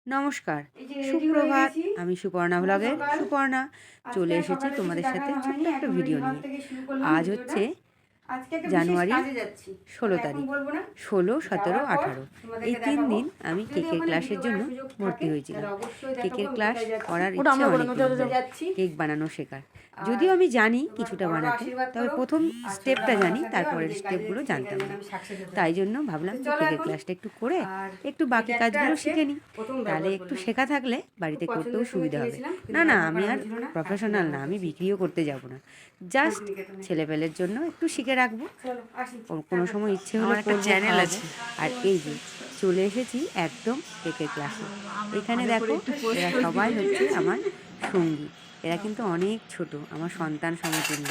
নমস্কার, সুপ্রভাত। আমি সুপর্ণা ব্লগের সুপর্ণা চলে এসেছি তোমাদের সাথে ছোট্ট একটা ভিডিও নিয়ে। আজ হচ্ছে জানুয়ারি 16 তারিখ, 16, 17, 18 এই 3 দিন আমি কেকের ক্লাসের জন্য ভর্তি হয়েছিলাম। কেকের ক্লাস করার ইচ্ছা অনেক, কেক বানানো শেখার। যদিও আমি জানি কিছুটা বানাতে, তবে প্রথম স্টেপটা জানি, তারপরের স্টেপগুলো জানতাম না। তাই জন্য ভাবলাম যে কেকের ক্লাসটা একটু করে একটু বাকি কাজগুলো শিখে নিই, তাহলে একটু শেখা থাকলে বাড়িতে করতেও সুবিধা হবে। না না, আমি আর প্রফেশনাল না, আমি বিক্রিও করতে যাব না, জাস্ট ছেলেপেলের জন্য একটু শিখে রাখবো। কোনো সময় ইচ্ছে হলে একটা চ্যানেল আছে। আর এই যে চলে এসেছি একদম কেকের ক্লাসে। এখানে দেখো, এরা সবাই হচ্ছে আমার সঙ্গী। এরা কিন্তু অনেক ছোট, আমার সন্তান সমতুল্য।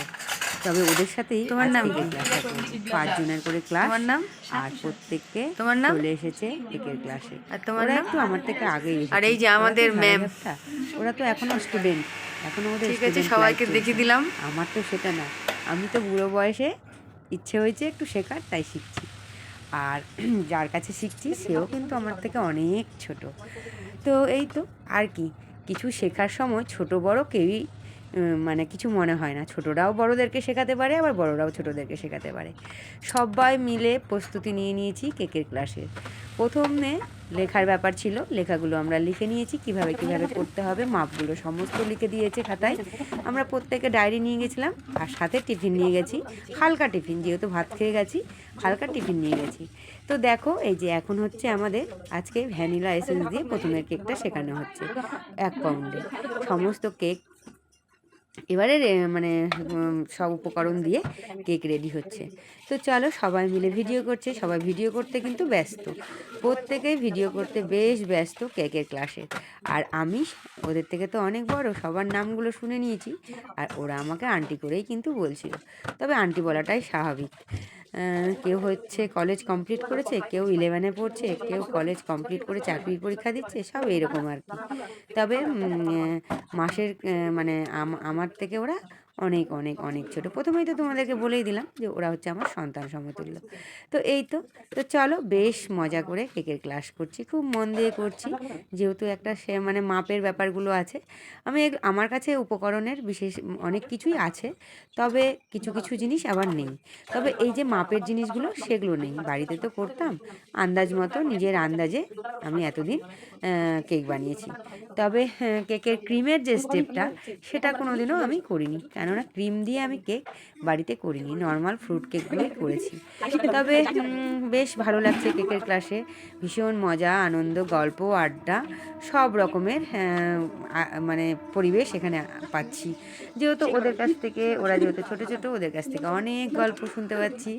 তবে ওদের সাথেই তোমার নাম কি? ক্লাসটা করবো, 5 জনের করে ক্লাস। তোমার নাম? আর প্রত্যেককে তোমার নাম? চলে এসেছে কেকের ক্লাসে। আর তোমার ওরা নাম? একটু আমার থেকে আগেই এসেছে। আর এই যে আমাদের ম্যাম। ওরা তো এখনো স্টুডেন্ট, এখনো ওদের ঠিক আছে, student সবাইকে life দেখিয়ে চলছে। দিলাম। আমার তো সেটা না, আমি তো বুড়ো বয়সে ইচ্ছে হয়েছে একটু শেখার, তাই শিখছি। আর যার কাছে শিখছি সেও কিন্তু আমার থেকে অনেক ছোট। তো এই তো, আর কি, কিছু শেখার সময় ছোট বড় কেউই মানে কিছু মনে হয় না। ছোটরাও বড়দেরকে শেখাতে পারে, আবার বড়রাও ছোটদেরকে শেখাতে পারে। সবাই মিলে প্রস্তুতি নিয়ে নিয়েছি কেকের ক্লাসের। প্রথমে লেখার ব্যাপার ছিল, লেখাগুলো আমরা লিখে নিয়েছি, কিভাবে কিভাবে করতে হবে মাপগুলো সমস্ত লিখে দিয়েছে খাতায়। আমরা প্রত্যেকে ডায়েরি নিয়ে গেছিলাম, আর সাথে টিফিন নিয়ে গেছি, হালকা টিফিন, যেহেতু ভাত খেয়ে গেছি হালকা টিফিন নিয়ে গেছি। তো দেখো, এই যে এখন হচ্ছে আমাদের আজকে ভ্যানিলা এসেন্স দিয়ে প্রথমের কেকটা শেখানো হচ্ছে 1 পাউন্ডে সমস্ত কেক। এবারে মানে সব উপকরণ দিয়ে কেক রেডি হচ্ছে। তো চলো, সবাই মিলে ভিডিও করছে, সবাই ভিডিও করতে কিন্তু ব্যস্ত, প্রত্যেকেই ভিডিও করতে বেশ ব্যস্ত কেকের ক্লাসে। আর আমি ওদের থেকে তো অনেক বড়, সবার নামগুলো শুনে নিয়েছি, আর ওরা আমাকে আন্টি করেই কিন্তু বলছিল। তবে আন্টি বলাটাই স্বাভাবিক। কেউ হচ্ছে কলেজ কমপ্লিট করেছে, কেউ 11-এ পড়ছে, কেউ কলেজ কমপ্লিট করে চাকরির পরীক্ষা দিচ্ছে, সব এরকম আর কি। তবে মাসের মানে আমার থেকে ওরা অনেক অনেক অনেক ছোট। প্রথমেই তো তোমাদেরকে বলেই দিলাম যে ওরা হচ্ছে আমার সন্তান সমতুল্য। তো এই তো, তো চলো, বেশ মজা করে কেকের ক্লাস করছি, খুব মন দিয়ে করছি, যেহেতু একটা সে মানে মাপের ব্যাপারগুলো আছে। আমার কাছে উপকরণের বিশেষ অনেক কিছুই আছে, তবে কিছু কিছু জিনিস আবার নেই। তবে এই যে মাপের জিনিসগুলো, সেগুলো নেই। বাড়িতে তো করতাম আন্দাজ মতো, নিজের আন্দাজে আমি এতদিন কেক বানিয়েছি। তবে কেকের ক্রিমের যে স্টেপটা, সেটা কোনোদিনও আমি করিনি, কেননা ক্রিম দিয়ে আমি কেক বাড়িতে করিনি, নর্মাল ফ্রুট কেকগুলোই করেছি। তবে বেশ ভালো লাগছে কেকের ক্লাসে, ভীষণ মজা, আনন্দ, গল্প, আড্ডা, সব রকমের মানে পরিবেশ এখানে পাচ্ছি। যেহেতু ওদের কাছ থেকে, ওরা যেহেতু ছোটো ছোটো, ওদের কাছ থেকে অনেক গল্প শুনতে পাচ্ছি।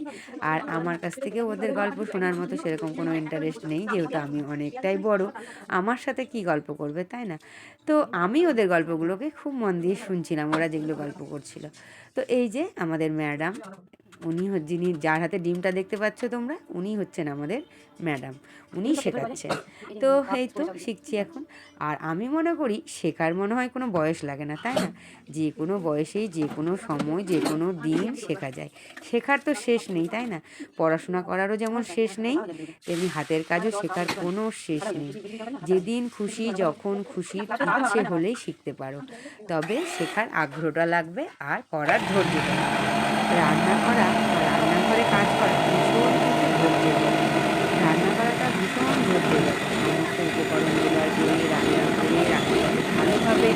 আর আমার কাছ থেকে ওদের গল্প শোনার মতো সেরকম কোনো ইন্টারেস্ট নেই, যেহেতু আমি অনেকটাই বড়, আমার সাথে কি গল্প করবে, তাই না? তো আমি ওদের গল্পগুলোকে খুব মন দিয়ে শুনছিলাম, ওরা যেগুলো গল্প করছিল। তো এই যে আমাদের ম্যাডাম, উনি যিনি, যার হাতে ডিমটা দেখতে পাচ্ছ তোমরা, উনি হচ্ছেন আমাদের ম্যাডাম, উনি শেখাচ্ছেন। তো এই তো শিখছি এখন। আর আমি মনে করি শেখার মনে হয় কোনো বয়স লাগে না, তাই না? যে কোনো বয়সেই, যে কোনো সময়, যে কোনো দিন শেখা যায়। শেখার তো শেষ নেই, তাই না? পড়াশোনা করারও যেমন শেষ নেই, তেমনি হাতের কাজও শেখার কোনো শেষ নেই। যেদিন খুশি, যখন খুশি, ইচ্ছে হলেই শিখতে পারো, তবে শেখার আগ্রহটা লাগবে আর করার ধৈর্যটা লাগবে। রান্না করা বা রান্নাঘরে কাজ করা ভীষণ কিন্তু ধৈর্যের ব্যাপার। রান্না করাটা ভীষণ ধৈর্যের ব্যাপার। সমস্ত উপকরণ জোগাড় করে রান্না করে রান্নাটাকে ভালোভাবে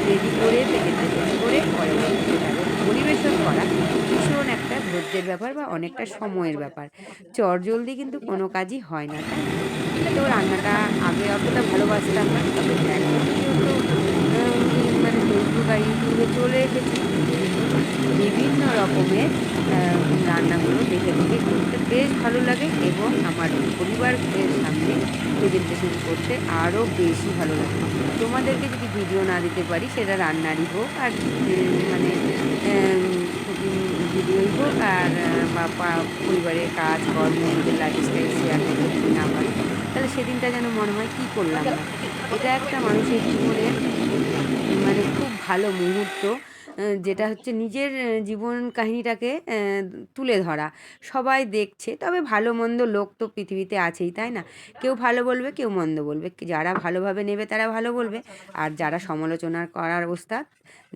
রেডি করে প্যাকেটে করে পরবর্তীতে পরিবেশন করা ভীষণ একটা ধৈর্যের ব্যাপার বা অনেকটা সময়ের ব্যাপার। চটজলদি কিন্তু কোনো কাজই হয় না, তাই না? তো রান্নাটা আগে অতটা ভালোবাসতাম না, তবে এখন যেহেতু মানে ফেসবুক আর ইউটিউবে চলে এসেছি, বিভিন্ন রকমের রান্নাগুলো দেখে দেখে করতে বেশ ভালো লাগে, এবং আমার পরিবারের সামনে প্রেজেন্টেশন করতে আরও বেশি ভালো লাগে। তোমাদেরকে যদি ভিডিও না দিতে পারি, সেটা রান্নারই হোক আর মানে ভিডিওই হোক, আর বা পরিবারের কাজ কর্ম, নিজের লাইফস্টাইল শেয়ার করতে যদি না পারি, তাহলে সেদিনটা যেন মনে হয় কী করলাম না। এটা একটা মানুষের জীবনের মানে খুব ভালো মুহূর্ত, যেটা হচ্ছে নিজের জীবন কাহিনীটাকে তুলে ধরা। সবাই দেখছে, তবে ভালো মন্দ লোক তো পৃথিবীতে আছেই, তাই না? কেউ ভালো বলবে, কেউ মন্দ বলবে। যারা ভালোভাবে নেবে তারা ভালো বলবে, আর যারা সমালোচনা করার ওস্তাদ,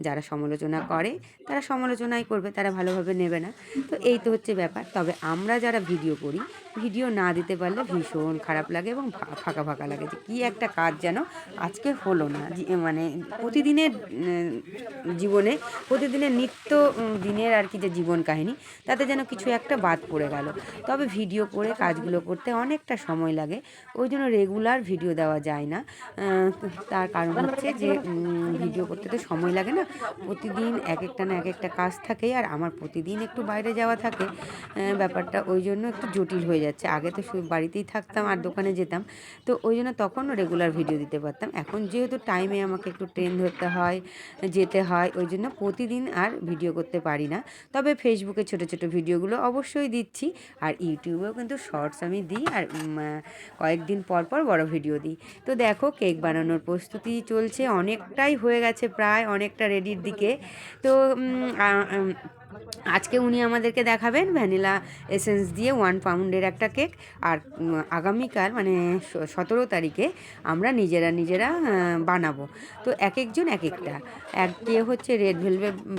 যারা সমালোচনা করে তারা সমালোচনাই করবে, তারা ভালোভাবে নেবে না। তো এই তো হচ্ছে ব্যাপার। তবে আমরা যারা ভিডিও করি, ভিডিও না দিতে পারলে ভীষণ খারাপ লাগে এবং ফাঁকা ফাঁকা লাগে, যে কী একটা কাজ যেন আজকে হলো না। মানে প্রতিদিনের জীবনে, প্রতিদিনের নিত্য দিনের আর কি যে জীবন কাহিনী, তাতে যেন কিছু একটা বাদ পড়ে গেল। তবে ভিডিও করে কাজগুলো করতে অনেকটা সময় লাগে, ওই জন্য রেগুলার ভিডিও দেওয়া যায় না। তার কারণ হচ্ছে যে ভিডিও করতে তো সময় লাগে না, প্রতিদিন এক একটা না এক একটা কাজ থাকে, আর আমার প্রতিদিন একটু বাইরে যাওয়া থাকে। ব্যাপারটা ওই জন্য একটু জটিল হয়ে যাচ্ছে। আগে তো বাড়িতেই থাকতাম আর দোকানে যেতাম, তো ওই জন্য তখন রেগুলার ভিডিও দিতে পারতাম। এখন যেহেতু টাইমে আমাকে একটু ট্রেন ধরতে হয়, যেতে হয়, ওই জন্য প্রতিদিন আর ভিডিও করতে পারি না। তবে ফেসবুকে ছোট ছোট ভিডিওগুলো অবশ্যই দিচ্ছি, আর ইউটিউবেও কিন্তু শর্টস আমি দিই, আর কয়েকদিন পর পর বড় ভিডিও দিই। তো দেখো কেক বানানোর প্রস্তুতি চলছে, অনেকটাই হয়ে গেছে, প্রায় অনেকটা রেডির দিকে। তো আজকে উনি আমাদেরকে দেখাবেন ভ্যানিলা এসেন্স দিয়ে 1 পাউন্ডের একটা কেক, আর আগামীকাল মানে 17 তারিখে আমরা নিজেরা বানাবো। তো এক একজন এক একটা, কেউ হচ্ছে রেড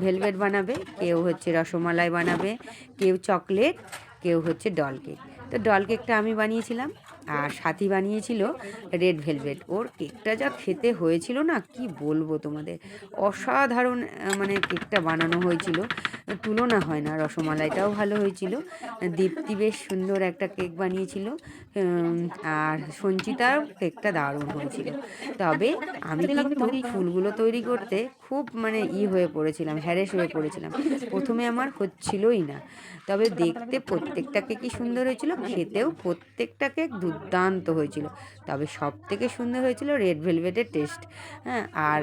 ভেলভেট বানাবে, কেউ হচ্ছে রসমালাই বানাবে, কেউ চকলেট, কেউ হচ্ছে ডল কেক। তো ডল কেকটা আমি বানিয়েছিলাম, আর সাথী বানিয়েছিল রেড ভেলভেট। ওর কেকটা যা খেতে হয়েছিল না, কি বলবো তোমাদের, অসাধারণ মানে কেকটা বানানো হয়েছিল, তুলনা হয় না। রসমালাইটাও ভালো হয়েছিল, দীপ্তি বেশ সুন্দর একটা কেক বানিয়েছিল, আর সঞ্চিতার কেকটা দারুণ হয়েছিল। তবে আমি কিন্তু ফুলগুলো তৈরি করতে খুব মানে হয়ে পড়েছিলাম, হ্যারেস হয়ে পড়েছিলাম। প্রথমে আমার হচ্ছিলই না, তবে দেখতে প্রত্যেকটা কেকই সুন্দর হয়েছিল, খেতেও প্রত্যেকটা কেক দুর্দান্ত হয়েছিল। তবে সব থেকে সুন্দর হয়েছিল রেড ভেলভেটের টেস্ট। হ্যাঁ, আর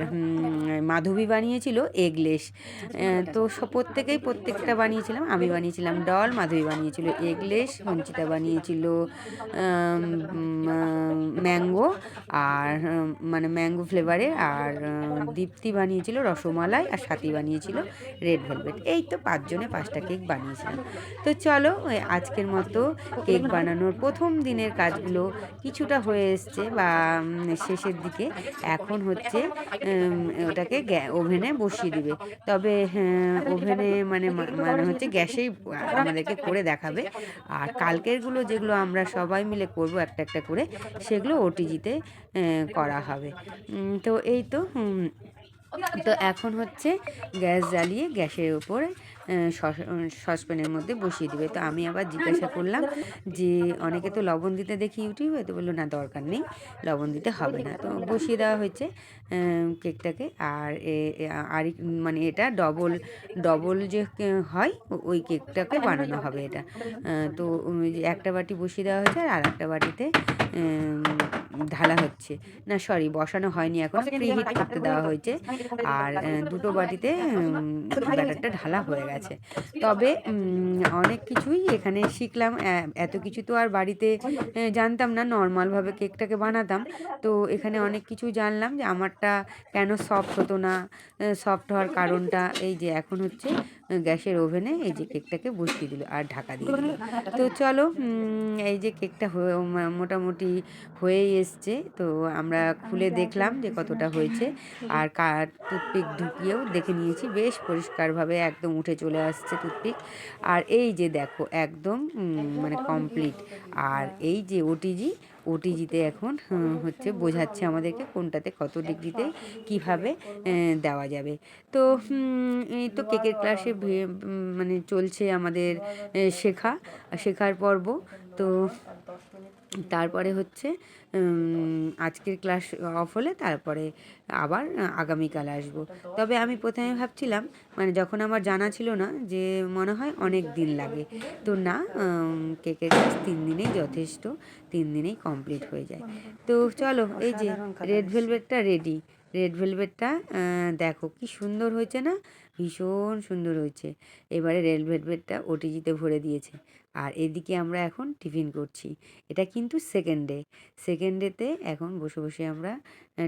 মাধবী বানিয়েছিল এগলেস। তো প্রত্যেকটা বানিয়েছিলাম। আমি বানিয়েছিলাম ডল, মাধবী বানিয়েছিল এগলেস, সঞ্চিতা বানিয়েছিল ম্যাঙ্গো, আর মানে ম্যাঙ্গো ফ্লেভারের, আর দীপ্তি বানিয়েছিল রসমালাই, আর সাথী বানিয়েছিল রেড ভেলভেট। এই তো 5 জনে 5টা কেক বানিয়েছিলাম। তো চলো আজকের মতো কেক বানানোর প্রথম দিনের কাজগুলো কিছুটা হয়ে এসছে, বা শেষের দিকে। এখন হচ্ছে ওটাকে ওভেনে বসিয়ে দিবে। তবে ওভেনে মানে হচ্ছে গ্যাসেই আমাদেরকে করে দেখাবে। আর কালকেরগুলো যেগুলো আমরা সবাই মিলে করব একটা একটা করে, সেগুলো ওটিজিতে করা হবে। তো এই তো তো এখন হচ্ছে গ্যাস জ্বালিয়ে গ্যাসের উপরে সসপ্যানের মধ্যে বসিয়ে দিবে। তো আমি আবার জিজ্ঞাসা করলাম যে অনেকে তো লবণ দিতে দেখি ইউটিউবে, তো বললো না দরকার নেই, লবণ দিতে হবে না। তো বসিয়ে দেওয়া হয়েছে কেকটাকে। আর আর মানে এটা ডবল ডবল যে হয়, ওই কেকটাকে বানানো হবে এটা। তো একটা বাটি বসিয়ে দেওয়া হয়েছে, আর একটা বাটিতে ঢালা হচ্ছে, না সরি বসানো হয়নি, এখন প্রিহিট করতে দেওয়া হয়েছে। আর দুটো বাটিতে ব্যাটারটা ঢালা হয়ে গেছে। তবে অনেক কিছুই এখানে শিখলাম, এত কিছু তো আর বাড়িতে জানতাম না, নর্মালভাবে কেকটাকে বানাতাম। তো এখানে অনেক কিছু জানলাম, যে আমারটা কেন সফট হতো না, সফট হওয়ার কারণটা এই যে এখন হচ্ছে গ্যাসের ওভেনে এই যে কেকটাকে বসিয়ে দিল আর ঢাকা দিয়ে দিল। তো চলো এই যে কেকটা মোটামুটি হয়েই এসছে। তো আমরা খুলে দেখলাম যে কতটা হয়েছে, আর টুথপিক ঢুকিয়েও দেখে নিয়েছি, বেশ পরিষ্কারভাবে একদম উঠে চলে আসছে টুথপিক। আর এই যে দেখো একদম মানে কমপ্লিট। আর এই যে ওটিজিতে এখন হচ্ছে বোঝাচ্ছে আমাদেরকে কোনটাতে কত ডিগ্রিতে কিভাবে দেওয়া যাবে। তো এই তো কেকের ক্লাসে মানে চলছে আমাদের শেখার পর্ব। তো তারপরে হচ্ছে আজকের ক্লাস অফ হলে তারপরে আবার আগামীকাল আসবো। তবে আমি প্রথমে ভাবছিলাম, মানে যখন আমার জানা ছিল না, যে মনে হয় অনেক দিন লাগে। তো না, কেকের ক্লাস 3 দিনেই যথেষ্ট, 3 দিনেই কমপ্লিট হয়ে যায়। তো চলো এই যে রেড ভেলভেটটা রেডি। রেড ভেলভেটটা দেখো কি সুন্দর হয়েছে না, ভীষণ সুন্দর হয়েছে। এবারে রেড ভেলভেটটা ওটিজিতে ভরে দিয়েছে, আর এদিকে আমরা এখন টিফিন করছি। এটা কিন্তু সেকেন্ড ডেতে এখন বসে বসে আমরা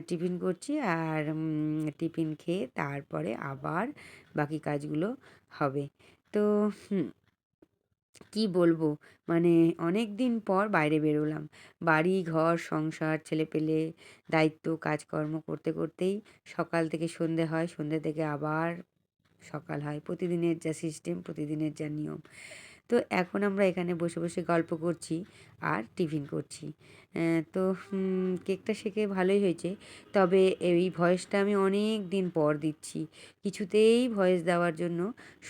টিফিন করছি। আর টিফিন খেয়ে তারপরে আবার বাকি কাজগুলো হবে। তো কি বলবো, মানে অনেক দিন পর বাইরে বেরোলাম। বাড়ি, ঘর, সংসার, ছেলেপেলে, দায়িত্ব, কাজকর্ম করতে করতেই সকাল থেকে সন্ধে হয়, সন্ধে থেকে আবার সকাল হয়। প্রতিদিনের যা সিস্টেম, প্রতিদিনের যা নিয়ম। তো এখন আমরা এখানে বসে বসে গল্প করছি আর টিফিন করছি। তো কেকটা শেখে ভালোই হয়েছে। তবে এই ভয়েসটা আমি অনেক দিন পর দিচ্ছি। কিছুতেই ভয়েস দেওয়ার জন্য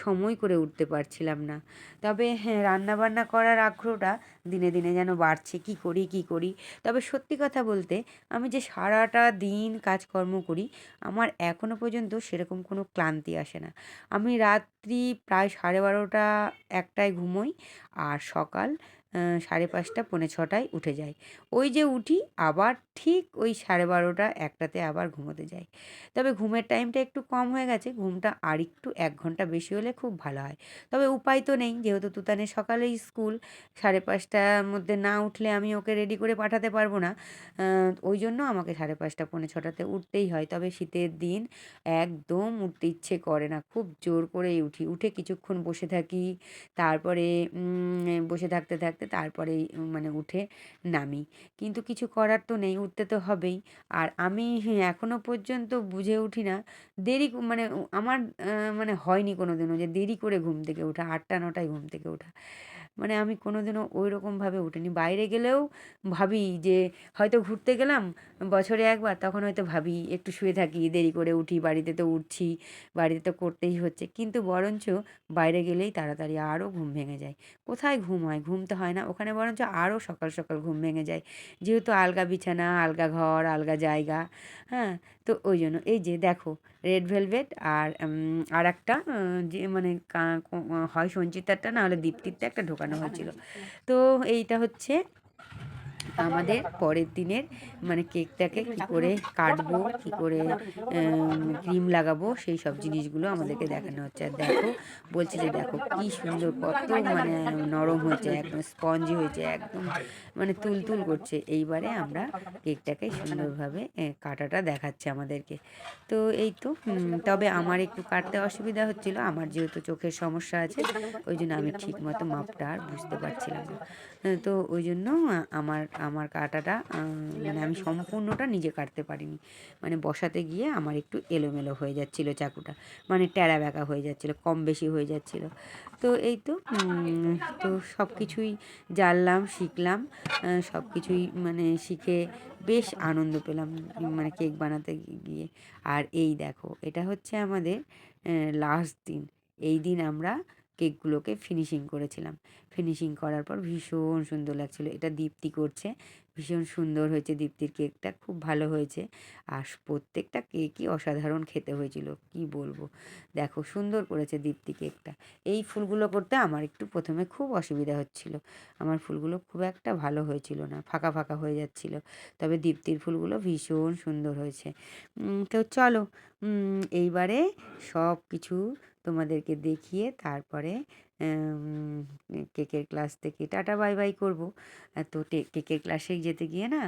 সময় করে উঠতে পারছিলাম না। তবে হ্যাঁ, রান্নাবান্না করার আগ্রহটা দিনে দিনে যেন বাড়ছে। কী করি কী করি। তবে সত্যি কথা বলতে, আমি যে সারাটা দিন কাজকর্ম করি, আমার এখনও পর্যন্ত সেরকম কোনো ক্লান্তি আসে না। আমি রাত্রি প্রায় 12:30 1টায় ঘুমোই, আর সকাল 5:30 পৌনে 6টায় উঠে যাই। ওই যে উঠি, আবার ঠিক ওই 12:30 1টাতে আবার ঘুমোতে যাই। তবে ঘুমের টাইমটা একটু কম হয়ে গেছে, ঘুমটা আরেকটু 1 ঘন্টা বেশি হলে খুব ভালো হয়। তবে উপায় তো নেই, যেহেতু তুতানের সকালেই স্কুল, 5:30টার মধ্যে না উঠলে আমি ওকে রেডি করে পাঠাতে পারবো না। ওই জন্য আমাকে 5:30 পৌনে 6টাতে উঠতেই হয়। তবে শীতের দিন একদম উঠতে ইচ্ছে করে না, খুব জোর করেই উঠি। উঠে কিছুক্ষণ বসে থাকি, তারপরে বসে থাকতে থাকতে তারপরেই মানে উঠে নামি। কিন্তু কিছু করার তো নেই, উঠতে তো হবেই। আর আমি এখনো পর্যন্ত বুঝে উঠি না, মানে আমার মানে হয়নি কোনো দিনও যে দেরি করে ঘুম থেকে ওঠা, 8টা 9টায় ঘুম থেকে ওঠা। মানে আমি কোনোদিনও ওইরকমভাবে উঠিনি। বাইরে গেলেও ভাবি যে হয়তো ঘুরতে গেলাম বছরে একবার, তখন হয়তো ভাবি একটু শুয়ে থাকি, দেরি করে উঠি, বাড়িতে তো উঠছি, বাড়িতে তো করতেই হচ্ছে। কিন্তু বরঞ্চ বাইরে গেলেই তাড়াতাড়ি আরও ঘুম ভেঙে যায়। কোথায় ঘুম হয়? ঘুম তো হয় না। ওখানে বরঞ্চ আরও সকাল সকাল ঘুম ভেঙে যায়। যেহেতু আলগা বিছানা, আলগা ঘর, আলগা জায়গা, হ্যাঁ? তো ওই জন্য এই যে দেখো, রেড ভেলভেট আর আরেকটা যে মানে হয় সঞ্চিতারটা, না হলে দীপ্তিরটা একটা ঢোকানো হয়েছিল। তো এইটা হচ্ছে আমাদের পরের দিনের মানে কেকটাকে কী করে কাটবো, কী করে ক্রিম লাগাবো, সেই সব জিনিসগুলো আমাদেরকে দেখানো হচ্ছে। আর দেখো, বলছি যে দেখো কি সুন্দর, কত মানে নরম হয়েছে, একদম স্পঞ্জি হয়েছে, একদম মানে তুলতুল করছে। এইবারে আমরা কেকটাকে সুন্দরভাবে কাটাটা দেখাচ্ছে আমাদেরকে। তো এই তো তবে আমার একটু কাটতে অসুবিধা হচ্ছিল, আমার যেহেতু চোখের সমস্যা আছে, ওই জন্য আমি ঠিক মতো মাপটা আর বুঝতে পারছিলাম না। তো ওই জন্য আমার আমার কাটাটা মানে আমি সম্পূর্ণটা নিজে কাটতে পারিনি। মানে বসাতে গিয়ে আমার একটু এলোমেলো হয়ে যাচ্ছিলো চাকুটা, মানে ট্যাড়া ব্যাকা হয়ে যাচ্ছিলো, কম বেশি হয়ে যাচ্ছিলো। তো এই তো তো সব কিছুই জানলাম, শিখলাম, সব কিছুই মানে শিখে বেশ আনন্দ পেলাম মানে কেক বানাতে গিয়ে। আর এই দেখো, এটা হচ্ছে আমাদের লাস্ট দিন। এই দিন আমরা কেকগুলোকে ফিনিশিং করেছিলাম। ফিনিশিং করার পর ভীষণ সুন্দর লাগছিলো। এটা দীপ্তি করছে। ভীষণ সুন্দর হয়েছে দীপ্তির কেকটা, খুব ভালো হয়েছে। আর প্রত্যেকটা কেকই অসাধারণ খেতে হয়েছিল, কি বলবো। দেখো, সুন্দর করেছে দীপ্তি কেকটা। এই ফুলগুলো করতে আমার একটু প্রথমে খুব অসুবিধা হচ্ছিল। আমার ফুলগুলো খুব একটা ভালো হয়েছিল না, ফাঁকা ফাঁকা হয়ে যাচ্ছিল। তবে দীপ্তির ফুলগুলো ভীষণ সুন্দর হয়েছে। তো চলো, এইবারে সব কিছু তোমাদেরকে দেখিয়ে তারপরে কেকের ক্লাস থেকে টাটা বাই বাই করবো। তো কেকের ক্লাসে যেতে গিয়ে না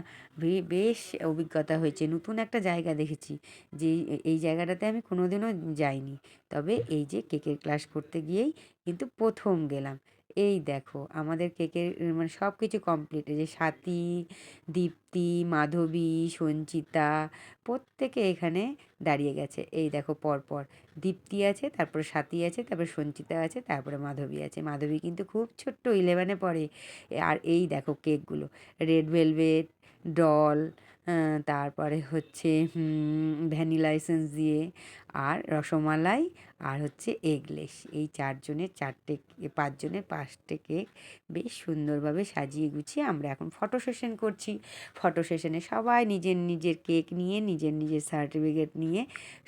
বেশ অভিজ্ঞতা হয়েছে, নতুন একটা জায়গা দেখেছি, যে এই জায়গাটাতে আমি কোনোদিনও যাইনি। তবে এই যে কেকের ক্লাস করতে গিয়েই কিন্তু প্রথম গেলাম। এই দেখো, আমাদের কেকের মানে সব কিছু কমপ্লিট। এই যে স্বাতী, দীপ্তি, মাধবী, সঞ্চিতা প্রত্যেকে এখানে দাঁড়িয়ে গেছে। এই দেখো, পরপর দীপ্তি আছে, তারপরে স্বাতী আছে, তারপরে সঞ্চিতা আছে, তারপরে মাধবী আছে। মাধবী কিন্তু খুব ছোট্ট, 11-এ পড়ে। আর এই দেখো কেকগুলো, রেড ভেলভেট, ডল, তারপরে হচ্ছে ভ্যানিলা এসেন্স দিয়ে, আর রসমালাই, আর হচ্ছে এগলেস। এই 5জনের 5টে কেক বেশ সুন্দরভাবে সাজিয়ে গুছিয়ে আমরা এখন ফটো সেশন করছি। ফটো সেশনে সবাই নিজের নিজের কেক নিয়ে, নিজের নিজের সার্টিফিকেট নিয়ে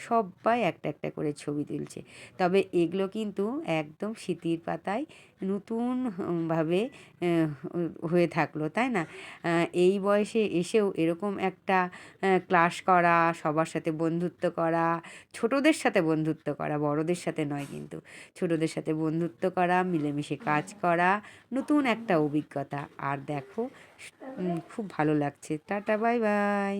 সবাই একটা একটা করে ছবি তুলছে। তবে এগুলো কিন্তু একদম স্মৃতির পাতায় নতুনভাবে হয়ে থাকলো, তাই না? এই বয়সে এসেও এরকম একটা ক্লাস করা, সবার সাথে বন্ধুত্ব করা, ছোট ছোটদের সাথে বন্ধুত্ব করা, বড়দের সাথে নয় কিন্তু, ছোটদের সাথে বন্ধুত্ব করা, মিলেমিশে কাজ করা, নতুন একটা অভিজ্ঞতা। আর দেখো খুব ভালো লাগছে। Tata, bye bye.